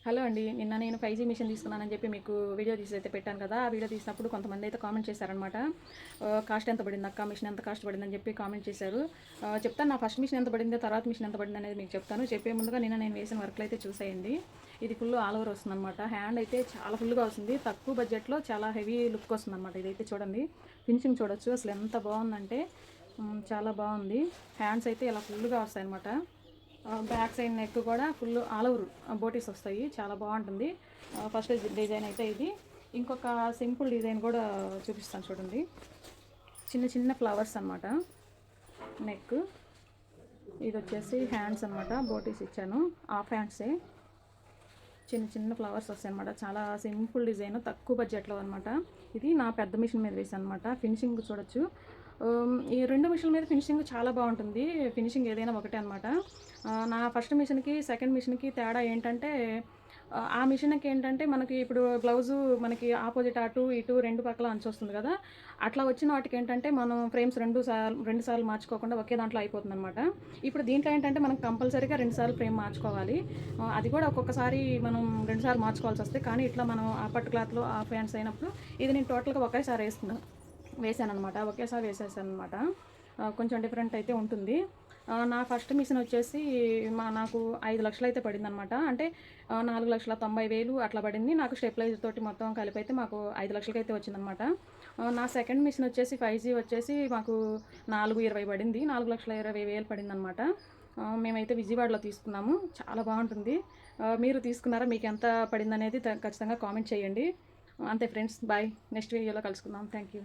Hello అండి. నిన్న నేను 5G మిషన్ తీసుకున్నానని చెప్పి మీకు వీడియో తీసి అయితే పెట్టాను కదా! ఆ వీడియో తీసినప్పుడు కొంతమంది అయితే కామెంట్ చేశారనమాట. కాస్ట్ ఎంత పడిందక్కా? మిషన్ ఎంత కాస్ట్ పడిందని చెప్పి కామెంట్ చేశారు. చెప్తాను నా ఫస్ట్ మిషన్ ఎంత పడిందో, తర్వాత మిషన్ ఎంత పడిందనేది మీకు చెప్తాను. చెప్పే ముందుగా నిన్న నేను వేసిన వర్క్‌లు అయితే చూసేయండి. ఇది ఫుల్ ఆల్ ఓవర్ వస్తుందనమాట. హ్యాండ్ అయితే చాలా ఫుల్‌గా వస్తుంది. తక్కువ బడ్జెట్‌లో చాలా హెవీ లుక్ వస్తుందనమాట. ఇదైతే చూడండి. ఫినిషింగ్ చూడొచ్చు. అసలు ఎంత బావుందంటే చాలా బావుంది. హ్యాండ్స్ అయితే ఇలా ఫుల్‌గా వస్తాయన్నమాట. బ్యాక్ సైడ్ నెక్ కూడా ఫుల్ ఆల్ ఓవర్ బోటీస్ వస్తాయి. చాలా బాగుంటుంది. ఫస్ట్ డిజైన్ అయితే ఇది. ఇంకొక సింపుల్ డిజైన్ కూడా చూపిస్తాను చూడండి. చిన్న చిన్న ఫ్లవర్స్ అనమాట నెక్. ఇది వచ్చేసి హ్యాండ్స్ అనమాట. బోటీస్ ఇచ్చాను. హాఫ్ హ్యాండ్సే. చిన్న చిన్న ఫ్లవర్స్ వస్తాయి అనమాట. చాలా సింపుల్ డిజైన్, తక్కువ బడ్జెట్లో అనమాట. ఇది నా పెద్ద మిషన్ మీద వేసాను అనమాట. ఫినిషింగ్ చూడొచ్చు. ఈ రెండు మిషన్ల మీద ఫినిషింగ్ చాలా బాగుంటుంది. ఫినిషింగ్ ఏదైనా ఒకటే అనమాట. నా ఫస్ట్ మిషన్కి సెకండ్ మిషన్కి తేడా ఏంటంటే, ఆ మిషన్కి ఏంటంటే మనకి ఇప్పుడు బ్లౌజు మనకి ఆపోజిట్ అటు ఇటు రెండు పక్కల అంచు వస్తుంది కదా! అట్లా వచ్చిన వాటికి ఏంటంటే మనం ఫ్రేమ్స్ రెండు సార్లు మార్చుకోకుండా ఒకే దాంట్లో అయిపోతుందనమాట. ఇప్పుడు దీంట్లో ఏంటంటే మనం కంపల్సరీగా 2 సార్లు ఫ్రేమ్ మార్చుకోవాలి. అది కూడా ఒక్కొక్కసారి మనం 2 సార్లు మార్చుకోవాల్సి వస్తే, కానీ ఇట్లా మనం ఆ పట్టు క్లాత్‌లో హాఫ్ హ్యాండ్స్ అయినప్పుడు ఇది నేను టోటల్‌గా ఒకేసారి వేసాననమాట. ఒకేసారి వేసేసాననమాట. కొంచెం డిఫరెంట్ అయితే ఉంటుంది. నా ఫస్ట్ మిషన్ వచ్చేసి నాకు 5,00,000 అయితే పడిందనమాట. అంటే 4,90,000 అట్లా పడింది. నాకు స్టెబిలైజర్ తోటి మొత్తం కలిపి అయితే మాకు 5,00,000 అయితే వచ్చిందనమాట. నా సెకండ్ మిషన్ వచ్చేసి 5G వచ్చేసి మాకు 4,20,000 పడింది. 4,20,000 పడిందనమాట. మేమైతే విజయవాడలో తీసుకున్నాము. చాలా బాగుంటుంది. మీరు తీసుకున్నారా? మీకు ఎంత పడిందనేది ఖచ్చితంగా కామెంట్ చేయండి. అంతే ఫ్రెండ్స్. బాయ్. నెక్స్ట్ వీడియోలో కలుసుకుందాం. Thank you.